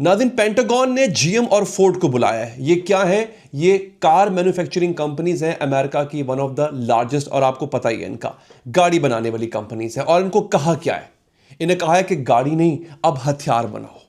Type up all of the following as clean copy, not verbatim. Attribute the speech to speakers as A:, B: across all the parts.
A: नाज़रीन, पेंटागन ने जीएम और फोर्ड को बुलाया है। ये क्या है? ये कार मैन्युफैक्चरिंग कंपनीज हैं अमेरिका की, वन ऑफ द लार्जेस्ट, और आपको पता ही है इनका गाड़ी बनाने वाली कंपनीज है। और इनको कहा क्या है? इन्हें कहा है कि गाड़ी नहीं, अब हथियार बनाओ।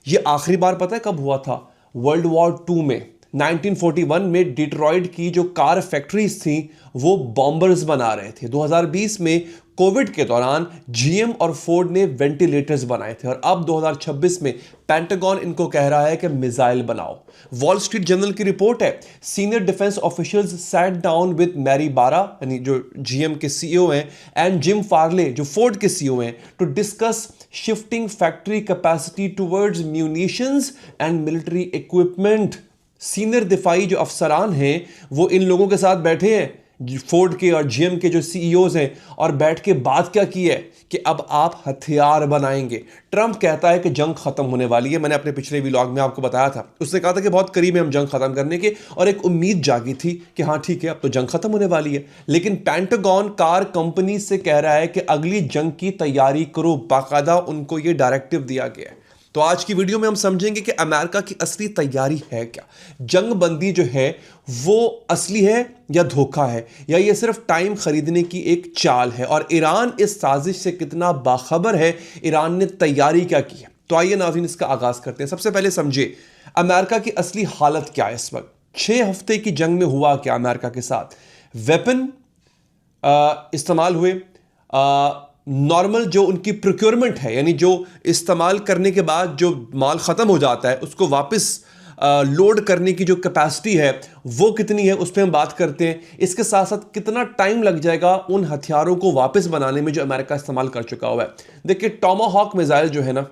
A: ये आखिरी बार पता है कब हुआ था? वर्ल्ड वॉर 2 में 1941 में डिट्रॉयट की जो कार फैक्ट्रीज थी वो बॉम्बर्स बना रहे थे। 2020 में कोविड के दौरान जीएम और फोर्ड ने वेंटिलेटर्स बनाए थे, और अब 2026 में पेंटागन इनको कह रहा है कि मिसाइल बनाओ। वॉल स्ट्रीट जर्नल की रिपोर्ट है, senior defence officials sat down with Mary Barra, यानी जो जीएम के सीईओ हैं, एंड जिम फार्ले जो फोर्ड के सीईओ हैं, to discuss shifting factory capacity towards munitions and military equipment. Senior दिफाई जो अफसरान हैं वो इन लोगों के साथ बैठे हैं, फोर्ड के और जीएम के जो सीईओज हैं, और बैठ के बात क्या की है कि अब आप हथियार बनाएंगे। ट्रंप कहता है कि जंग खत्म होने वाली है। मैंने अपने पिछले व्लॉग में आपको बताया था, उसने कहा था कि बहुत करीब है हम जंग खत्म करने के, और एक उम्मीद जागी थी कि हाँ ठीक है अब तो जंग खत्म होने वाली है। लेकिन पेंटागन कार कंपनी से कह रहा है कि अगली जंग की तैयारी करो, बाकायदा उनको ये डायरेक्टिव दिया गया है। तो आज की वीडियो में हम समझेंगे कि अमेरिका की असली तैयारी है क्या, जंग बंदी जो है वो असली है या धोखा है, या ये सिर्फ टाइम खरीदने की एक चाल है, और ईरान इस साजिश से कितना बाखबर है, ईरान ने तैयारी क्या की है। तो आइए नाज़रीन इसका आगाज करते हैं। सबसे पहले समझे अमेरिका की असली हालत क्या है इस वक्त। 6 हफ्ते की जंग में हुआ क्या अमेरिका के साथ? वेपन इस्तेमाल हुए, नॉर्मल जो उनकी प्रोक्योरमेंट है, यानी जो इस्तेमाल करने के बाद जो माल ख़त्म हो जाता है उसको वापस लोड करने की जो कैपेसिटी है वो कितनी है, उस पर हम बात करते हैं। इसके साथ साथ कितना टाइम लग जाएगा उन हथियारों को वापस बनाने में जो अमेरिका इस्तेमाल कर चुका हुआ है। देखिए, टॉमाहॉक मिसाइल जो है ना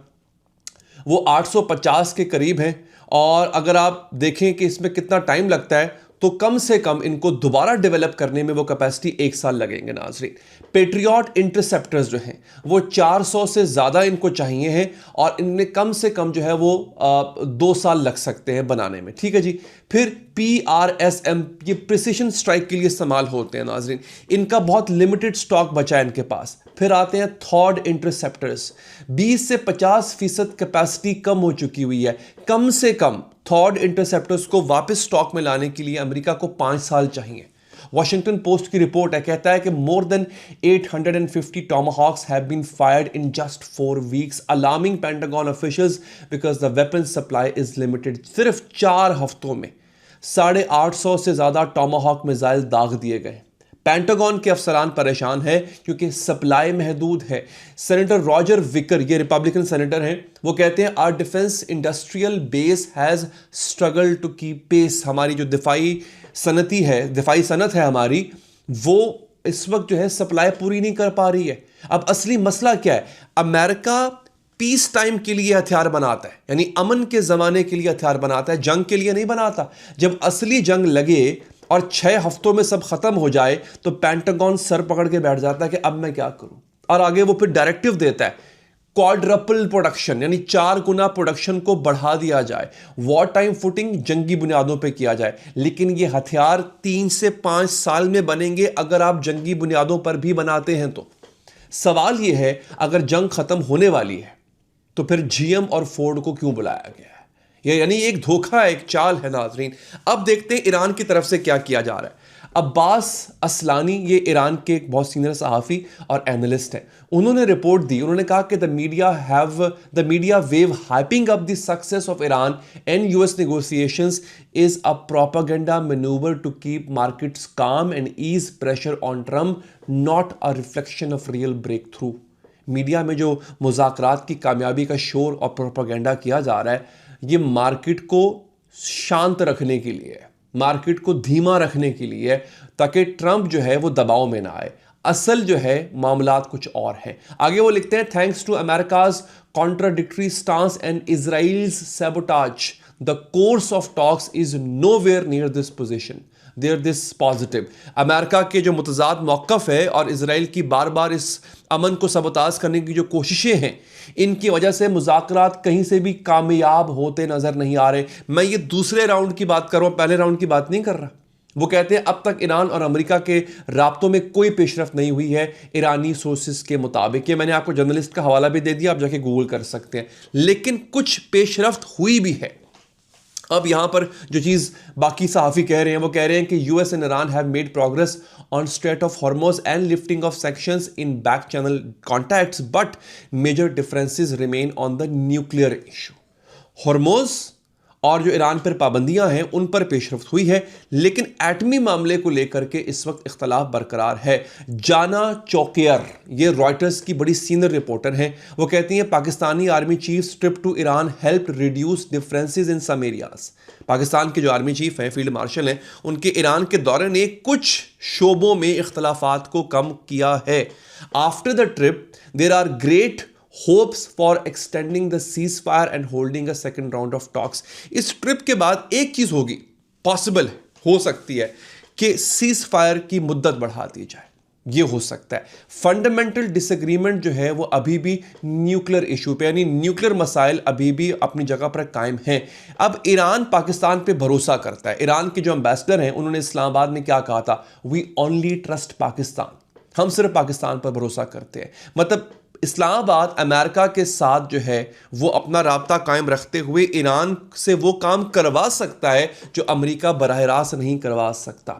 A: वो 850 के करीब है, और अगर आप देखें कि इसमें कितना टाइम लगता है तो कम से कम इनको दोबारा डेवलप करने में वो कैपेसिटी 1 साल लगेंगे नाज़रीन। पेट्रियट इंटरसेप्टर्स जो हैं वो 400 से ज़्यादा इनको चाहिए हैं, और इनमें कम से कम जो है वो 2 साल लग सकते हैं बनाने में। ठीक है जी। फिर PRSM, ये प्रिसिशन स्ट्राइक के लिए इस्तेमाल होते हैं नाज़रीन, इनका बहुत लिमिटेड स्टॉक बचा है इनके पास। फिर आते हैं थॉड इंटरसेप्टर्स, 20 से 50% कैपेसिटी कम हो चुकी हुई है। कम से कम थॉड इंटरसेप्टर्स को वापस स्टॉक में लाने के लिए अमेरिका को 5 साल चाहिए। वॉशिंगटन पोस्ट की रिपोर्ट है, कहता है कि more than 850 Tomahawks have been fired in just 4 weeks, alarming Pentagon officials because the weapon supply is limited. सिर्फ 4 हफ्तों में 850 से ज्यादा टॉमाहॉक मिसाइल दाग दिए गए। पेंटागन के अफसरान परेशान है क्योंकि सप्लाई महदूद है। सेनेटर रॉजर विकर, ये रिपब्लिकन सेनेटर हैं, वो कहते हैं our defence industrial base has struggle to keep pace. हमारी जो दिफाई सनत है हमारी, वो इस वक्त जो है सप्लाई पूरी नहीं कर पा रही है। अब असली मसला क्या है? अमेरिका पीस टाइम के लिए हथियार बनाता है, यानी अमन के जमाने के लिए हथियार बनाता है, जंग के लिए नहीं बनाता। जब असली जंग लगे और 6 हफ्तों में सब खत्म हो जाए तो पेंटागन सर पकड़ के बैठ जाता है कि अब मैं क्या करूं, और आगे वो फिर डायरेक्टिव देता है क्वाड्रपल प्रोडक्शन, यानी 4 गुना प्रोडक्शन को बढ़ा दिया जाए, वॉर टाइम फुटिंग जंगी बुनियादों पे किया जाए। लेकिन ये हथियार 3 से 5 साल में बनेंगे अगर आप जंगी बुनियादों पर भी बनाते हैं तो। सवाल ये है, अगर जंग खत्म होने वाली है तो फिर जीएम और फोर्ड को क्यों बुलाया गया है? ये यानी एक धोखा है, एक चाल है नाजरीन। अब देखते हैं ईरान की तरफ से क्या किया जा रहा है। अब्बास असलानी, ये ईरान के एक बहुत सीनियर सहाफ़ी और एनालिस्ट हैं, उन्होंने रिपोर्ट दी। उन्होंने कहा कि the media wave hyping up the success of Iran and US negotiations is a propaganda manoeuvre to keep markets calm and ease pressure on Trump, not a reflection of real breakthrough. Media में जो मुज़ाकरात की कामयाबी का शोर और propaganda किया जा रहा है, ये मार्केट को शांत रखने के लिए, मार्केट को धीमा रखने के लिए, ताकि ट्रंप जो है वो दबाव में ना आए। असल जो है मामलात कुछ और हैं। आगे वो लिखते हैं, thanks to America's contradictory stance and Israel's sabotage, the course of talks is nowhere near this position, there this positive. America के जो मुतजाद मौक़िफ़ है और इजराइल की बार बार इस अमन को सबताज करने की जो कोशिशें हैं, इनकी वजह से मुज़ाकरात कहीं से भी कामयाब होते नजर नहीं आ रहे। मैं ये दूसरे राउंड की बात कर रहा हूं, पहले राउंड की बात नहीं कर रहा। वो कहते हैं अब तक ईरान और अमेरिका के राब्तों में कोई पेशरफ्त नहीं हुई है ईरानी सोर्सेस के मुताबिक। ये मैंने आपको जर्नलिस्ट का हवाला भी दे दिया, आप जाके गूगल कर सकते हैं, लेकिन कुछ पेशरफ्त हुई भी है। अब यहां पर जो चीज बाकी सहाफ़ी कह रहे हैं वो कह रहे हैं कि US and Iran have made progress on strait of Hormuz and lifting of sanctions in back channel contacts, but major differences remain on the nuclear issue. Hormuz और जो ईरान पर पाबंदियां हैं उन पर पेशरफ्त हुई है, लेकिन एटमी मामले को लेकर के इस वक्त इख्तलाफ बरकरार है। जाना चौकियर, ये रॉयटर्स की बड़ी सीनियर रिपोर्टर हैं, वो कहती हैं Pakistani army chief trip to Iran help reduce differences in some areas. Pakistan के जो आर्मी चीफ हैं, फील्ड मार्शल हैं, उनके ईरान के दौरे ने कुछ शोबों में इख्तलाफात को कम किया है। After the trip there are great hopes for extending the ceasefire and holding a second round of talks. इस ट्रिप के बाद एक चीज होगी, पॉसिबल हो सकती है कि सीज फायर की मुद्दत बढ़ा दी जाए, ये हो सकता है। फंडामेंटल डिसएग्रीमेंट जो है वो अभी भी न्यूक्लियर इशू पे, यानी न्यूक्लियर मसाइल अभी भी अपनी जगह पर कायम हैं। अब ईरान पाकिस्तान पे भरोसा करता है। ईरान के जो एम्बेसडर हैं उन्होंने इस्लामाबाद में क्या कहा था, वी ओनली ट्रस्ट पाकिस्तान, हम सिर्फ पाकिस्तान पर भरोसा करते हैं। मतलब इस्लामाबाद अमेरिका के साथ जो है वो अपना राब्ता कायम रखते हुए ईरान से वो काम करवा सकता है जो अमेरिका बराह रास्त नहीं करवा सकता।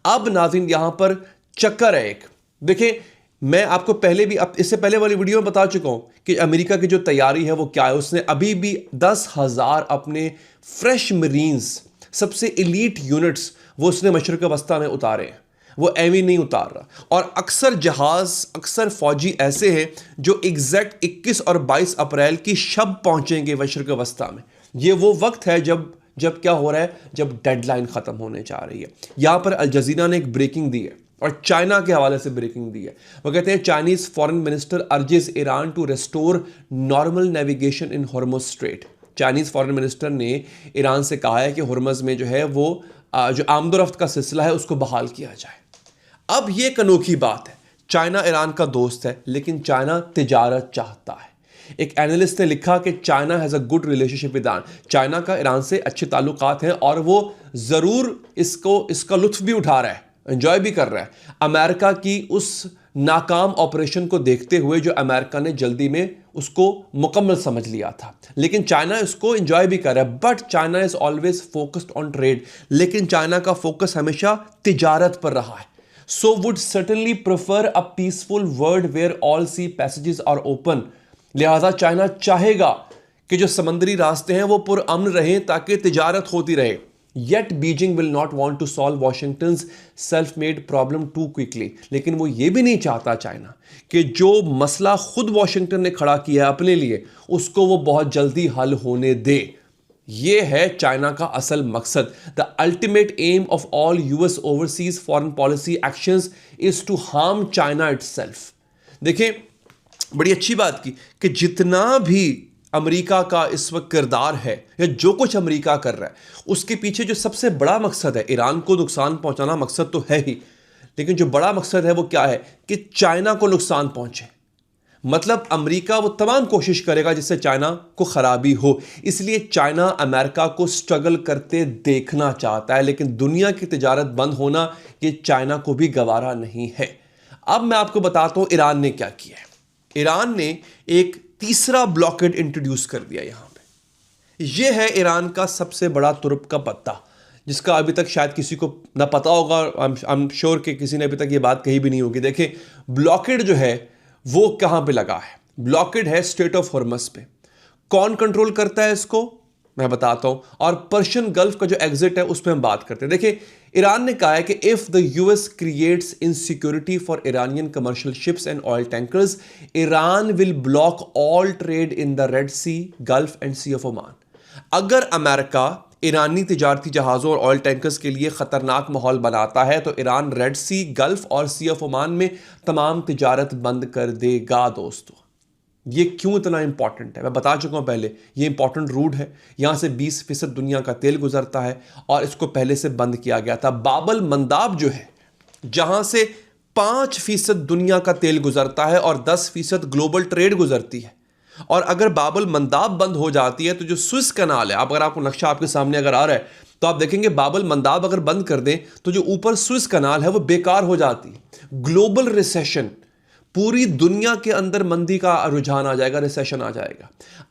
A: अब नाज़रीन यहां पर चक्कर है एक, देखिए मैं आपको पहले भी इससे पहले वाली वीडियो में बता चुका हूं कि अमेरिका की जो तैयारी है वो क्या है। उसने अभी भी 10,000 अपने फ्रेश मरीन्स, सबसे एलीट यूनिट्स वो उसने मशरक़ वस्ता में उतारे हैं, वो एवी नहीं उतार रहा। और अक्सर जहाज, अक्सर फौजी ऐसे हैं जो एग्जैक्ट 21 और 22 अप्रैल की शब पहुंचेंगे मशरक़ वस्ता में। ये वो वक्त है जब क्या हो रहा है, जब डेडलाइन खत्म होने जा रही है। यहां पर अल जज़ीरा ने एक ब्रेकिंग दी है और चाइना के हवाले से ब्रेकिंग दी है। वो कहते हैं Chinese foreign minister urges Iran to restore normal navigation in Hormuz strait. Chinese foreign minister ने ईरान से कहा है कि हॉर्मुज में जो है वो जो आमदोरफ्त का सिलसिला है उसको बहाल किया जाए। अब ये एक अनोखी बात है, चाइना ईरान का दोस्त है लेकिन चाइना तिजारत चाहता है। एक एनालिस्ट ने लिखा कि China has a good relationship with Iran, China का ईरान से अच्छे ताल्लुकात हैं और वो ज़रूर इसका लुत्फ भी उठा रहा है, एंजॉय भी कर रहा है। अमेरिका की उस नाकाम ऑपरेशन को देखते हुए जो अमेरिका ने जल्दी में उसको मुकम्मल समझ लिया था, लेकिन चाइना इसको एंजॉय भी कर रहा है। But China is always focused on trade, लेकिन चाइना का फोकस हमेशा तिजारत पर रहा है। So would certainly prefer a peaceful world where all sea passages are open। लिहाजा चाइना चाहेगा कि जो समंदरी रास्ते हैं वो पुरअमन रहें ताकि तिजारत होती रहे। Yet Beijing will not want to solve Washington's self-made problem too quickly। लेकिन वो ये भी नहीं चाहता चाइना कि जो मसला खुद वॉशिंगटन ने खड़ा किया है अपने लिए उसको वो बहुत जल्दी हल होने दे। ये है चाइना का असल मकसद। The ultimate aim of all US overseas foreign policy actions is to harm China itself. देखिए बड़ी अच्छी बात की कि जितना भी अमेरिका का इस वक्त किरदार है या जो कुछ अमेरिका कर रहा है उसके पीछे जो सबसे बड़ा मकसद है, ईरान को नुकसान पहुंचाना मकसद तो है ही, लेकिन जो बड़ा मकसद है वो क्या है कि चाइना को नुकसान पहुंचे। मतलब अमेरिका वो तमाम कोशिश करेगा जिससे चाइना को खराबी हो। इसलिए चाइना अमेरिका को स्ट्रगल करते देखना चाहता है, लेकिन दुनिया की तिजारत बंद होना ये चाइना को भी गवारा नहीं है। अब मैं आपको बताता हूं ईरान ने क्या किया है। ईरान ने एक तीसरा ब्लॉकेड इंट्रोड्यूस कर दिया। यहां पे यह है ईरान का सबसे बड़ा तुर्क का पत्ता, जिसका अभी तक शायद किसी को ना पता होगा। आई एम श्योर कि किसी ने अभी तक ये बात कही भी नहीं होगी। देखिए ब्लॉकेड जो है वो कहां पे लगा है, ब्लॉकेड है स्ट्रेट ऑफ हॉर्मस पे। कौन कंट्रोल करता है इसको मैं बताता हूं, और पर्शियन गल्फ का जो एग्जिट है उस पर हम बात करते हैं। देखिए ईरान ने कहा है कि if the US creates insecurity for Iranian commercial ships and oil tankers, Iran will block all trade in the Red Sea, gulf and Sea of Oman. अगर अमेरिका ईरानी तिजारती जहाज़ों और ऑयल टैंकर्स के लिए ख़तरनाक माहौल बनाता है तो ईरान रेड सी, गल्फ और सी ऑफ ओमान में तमाम तिजारत बंद कर देगा। दोस्तों ये क्यों इतना इंपॉर्टेंट है मैं बता चुका हूं पहले। ये इंपॉर्टेंट रूट है, यहां से 20% दुनिया का तेल गुजरता है और इसको पहले से बंद किया गया था। बाबल मंदाब जो है जहां से 5% दुनिया का तेल गुजरता है और 10% ग्लोबल ट्रेड गुजरती है, और अगर बाबुल मंदाब बंद हो जाती है तो जो स्विस कनाल है, अगर आपको नक्शा आपके सामने अगर आ रहा है तो आप देखेंगे बाबुल मंदाब अगर बंद कर दें तो जो ऊपर स्विस कनाल है वो बेकार हो जाती है। ग्लोबल रिसेशन, पूरी दुनिया के अंदर मंदी का रुझान आ जाएगा, रिसेशन आ जाएगा।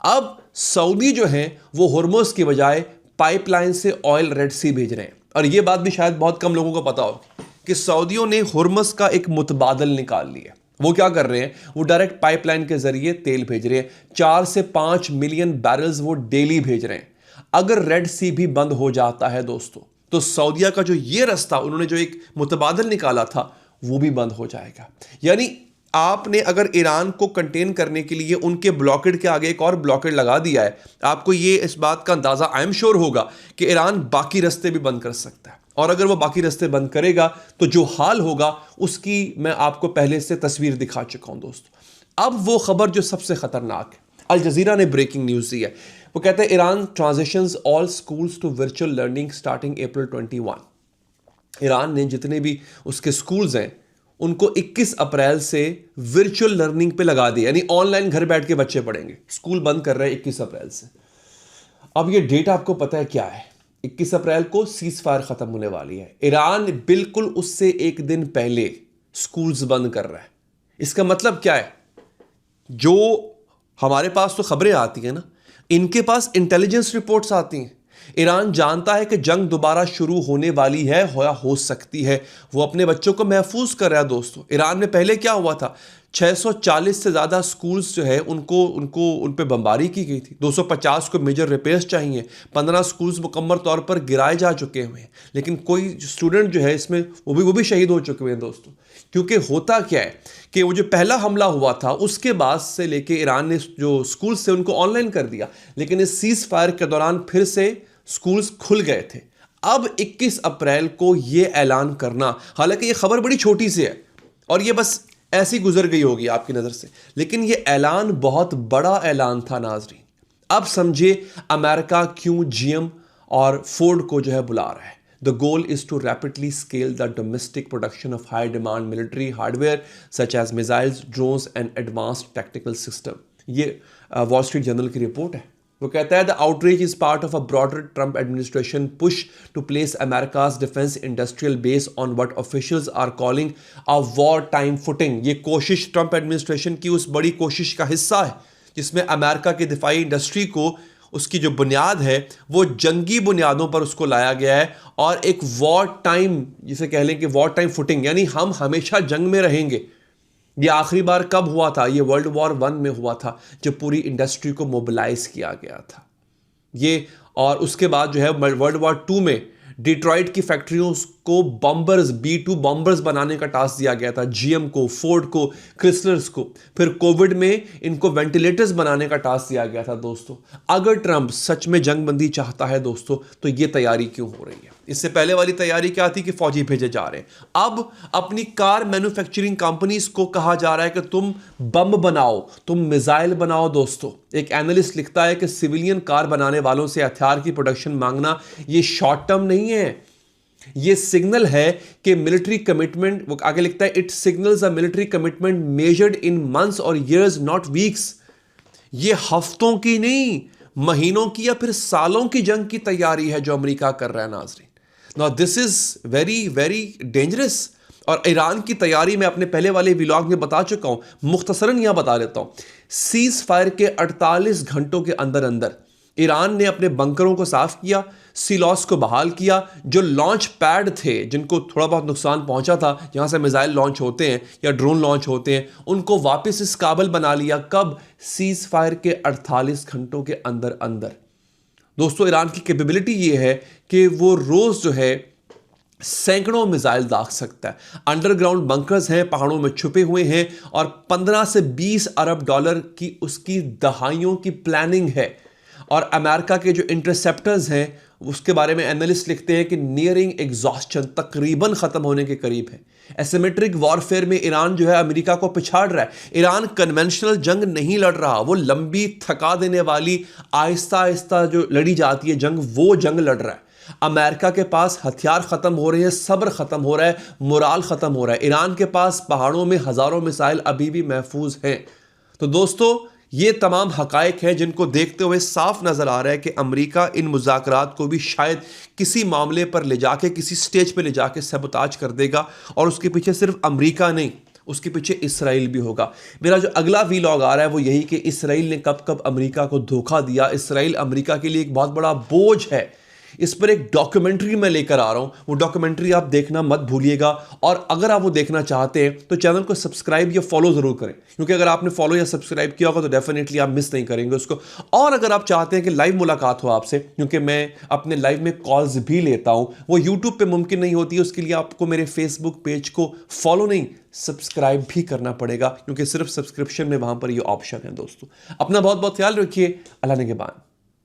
A: अब सऊदी जो है वो हुर्मुज़ की बजाय पाइपलाइन से ऑयल रेड सी भेज रहे हैं। और ये बात भी शायद बहुत कम लोगों को पता हो कि सऊदियों ने हुर्मुज़ का एक मुतबादल निकाल लिया। वो क्या कर रहे हैं, वो डायरेक्ट पाइपलाइन के जरिए तेल भेज रहे हैं। 4 से 5 मिलियन बैरल्स वो डेली भेज रहे हैं। अगर रेड सी भी बंद हो जाता है दोस्तों, तो सऊदिया का जो ये रास्ता उन्होंने जो एक मुतबादल निकाला था वो भी बंद हो जाएगा। यानी आपने अगर ईरान को कंटेन करने के लिए उनके ब्लॉकेड के आगे एक और ब्लॉकेड लगा दिया है, आपको ये इस बात का अंदाजा आई एम श्योर होगा कि ईरान बाकी रास्ते भी बंद कर सकता है। और अगर वो बाकी रास्ते बंद करेगा तो जो हाल होगा उसकी मैं आपको पहले से तस्वीर दिखा चुका हूं दोस्तों। अब वो खबर जो सबसे खतरनाक है, अल जजीरा ने ब्रेकिंग न्यूज़ दी है। वो कहते हैं Iran transitions all schools to virtual learning starting April 21। Iran ने जितने भी उसके स्कूल्स हैं उनको 21 अप्रैल से वर्चुअल लर्निंग पे लगा दिया, यानी ऑनलाइन घर बैठ के बच्चे पढ़ेंगे। स्कूल बंद कर रहे हैं 21 अप्रैल से। अब ये डेट आपको पता है क्या है? 21 अप्रैल को सीज फायर खत्म होने वाली है। ईरान बिल्कुल उससे एक दिन पहले स्कूल्स बंद कर रहा है। इसका मतलब क्या है? जो हमारे पास तो खबरें आती हैं ना, इनके पास इंटेलिजेंस रिपोर्ट्स आती हैं। ईरान जानता है कि जंग दोबारा शुरू होने वाली है या हो सकती है। वो अपने बच्चों को महफूज कर रहा है दोस्तों। ईरान में पहले क्या हुआ था, 640 से ज़्यादा स्कूल्स जो है उन पे बमबारी की गई थी। 250 को मेजर रिपेयर्स चाहिए। 15 स्कूल्स मुकम्मल तौर पर गिराए जा चुके हुए हैं, लेकिन कोई स्टूडेंट जो है इसमें वो भी शहीद हो चुके हुए हैं दोस्तों। क्योंकि होता क्या है कि वो जो पहला हमला हुआ था उसके बाद से लेके ईरान ने जो स्कूल्स थे उनको ऑनलाइन कर दिया, लेकिन इस सीज फायर के दौरान फिर से स्कूल्स खुल गए थे। अब 21 अप्रैल को यह ऐलान करना, हालांकि यह खबर बड़ी छोटी सी है और यह बस ऐसी गुजर गई होगी आपकी नजर से, लेकिन यह ऐलान बहुत बड़ा ऐलान था नाजरीन। अब समझे अमेरिका क्यों जीएम और फोर्ड को जो है बुला रहा है। The goal is to rapidly scale the domestic production of high demand military hardware such as missiles, drones and advanced tactical system। ये वॉल स्ट्रीट जर्नल की रिपोर्ट है। वो कहता है the outrage is part of a broader Trump administration push to place America's defense industrial base on what officials are calling a wartime footing। ये कोशिश Trump administration की उस बड़ी कोशिश का हिस्सा है जिसमें अमेरिका की दिफाई इंडस्ट्री को उसकी जो बुनियाद है वो जंगी बुनियादों पर उसको लाया गया है और एक वॉर टाइम, जिसे कह लें कि वॉर टाइम फुटिंग, यानी हम हमेशा जंग में रहेंगे। ये आखिरी बार कब हुआ था? ये वर्ल्ड वॉर 1 में हुआ था जब पूरी इंडस्ट्री को मोबिलाइज किया गया था ये। और उसके बाद जो है वर्ल्ड वॉर 2 में डिट्रॉइट की फैक्ट्रियों को बॉम्बर्स, B-2 बॉम्बर्स बनाने का टास्क दिया गया था, जीएम को, फोर्ड को, क्रिसलर्स को। फिर कोविड में इनको वेंटिलेटर्स बनाने का टास्क दिया गया था दोस्तों। अगर ट्रंप सच में जंगबंदी चाहता है दोस्तों तो ये तैयारी क्यों हो रही है? इससे पहले वाली तैयारी क्या थी कि फौजी भेजे जा रहे हैं। अब अपनी कार मैन्युफैक्चरिंग कंपनीज को कहा जा रहा है कि तुम बम बनाओ, तुम मिसाइल बनाओ दोस्तों। एक एनालिस्ट लिखता है कि सिविलियन कार बनाने वालों से हथियार की प्रोडक्शन मांगना ये शॉर्ट टर्म नहीं है, ये सिग्नल है कि मिलिट्री कमिटमेंट। वो आगे लिखता है it signals a military commitment measured in months और ईयर्स नॉट वीक्स। ये हफ्तों की नहीं, महीनों की या फिर सालों की जंग की तैयारी है जो अमेरिका कर रहा है नाज़रीन। Now this is very very dangerous. और ईरान की तैयारी मैं अपने पहले वाले व्लॉग में बता चुका हूं, मुख्तसरन यहां बता देता हूं। सीज फायर के 48 घंटों के अंदर अंदर ईरान ने अपने बंकरों को साफ किया, सिलॉस को बहाल किया। जो लॉन्च पैड थे जिनको थोड़ा बहुत नुकसान पहुंचा था, जहां से मिसाइल लॉन्च होते हैं या ड्रोन लॉन्च होते हैं, उनको वापस इस काबल बना लिया। कब? सीज फायर के 48 घंटों के अंदर अंदर। दोस्तों ईरान की कैपेबिलिटी ये है कि वो रोज जो है सैकड़ों मिसाइल दाग सकता है। अंडरग्राउंड बंकर्स हैं, पहाड़ों में छुपे हुए हैं और 15 से 20 अरब डॉलर की उसकी दहाइयों की प्लानिंग है। और अमेरिका के जो इंटरसेप्टर्स हैं उसके बारे में एनालिस्ट लिखते हैं कि नियरिंग एग्जॉस्शन, तकरीबन खत्म होने के करीब है। एसिमेट्रिक वॉरफेयर में ईरान जो है अमेरिका को पिछाड़ रहा है। ईरान कन्वेंशनल जंग नहीं लड़ रहा, वो लंबी थका देने वाली आहिस्ता आहिस्ता जो लड़ी जाती है जंग, वो जंग लड़ रहा है। अमेरिका के पास हथियार खत्म हो रहे हैं, सब्र खत्म हो रहा है, मोराल खत्म हो रहा है। ईरान के पास पहाड़ों में हजारों मिसाइल अभी भी महफूज हैं। तो दोस्तों ये तमाम हकायक हैं जिनको देखते हुए साफ नजर आ रहा है कि अमेरिका इन मुज़ाकरात को भी शायद किसी मामले पर ले जाके, किसी स्टेज पे ले जाके सबोताज कर देगा, और उसके पीछे सिर्फ अमेरिका नहीं, उसके पीछे इसराइल भी होगा। मेरा जो अगला वीलॉग आ रहा है वो यही कि इसराइल ने कब कब अमेरिका को धोखा दिया। इसराइल अमेरिका के लिए एक बहुत बड़ा बोझ है। इस पर एक डॉक्यूमेंट्री मैं लेकर आ रहा हूं, वो डॉक्यूमेंट्री आप देखना मत भूलिएगा। और अगर आप वो देखना चाहते हैं तो चैनल को सब्सक्राइब या फॉलो जरूर करें, क्योंकि अगर आपने फॉलो या सब्सक्राइब किया होगा तो डेफिनेटली आप मिस नहीं करेंगे उसको। और अगर आप चाहते हैं कि लाइव मुलाकात हो आपसे, क्योंकि मैं अपने लाइव में कॉल्स भी लेता हूं, वो यूट्यूब पे मुमकिन नहीं होती है, उसके लिए आपको मेरे फेसबुक पेज को फॉलो नहीं, सब्सक्राइब भी करना पड़ेगा, क्योंकि सिर्फ सब्सक्रिप्शन में वहां पर ये ऑप्शन है। दोस्तों, अपना बहुत बहुत ख्याल रखिए। अल्लाह ने के बाद।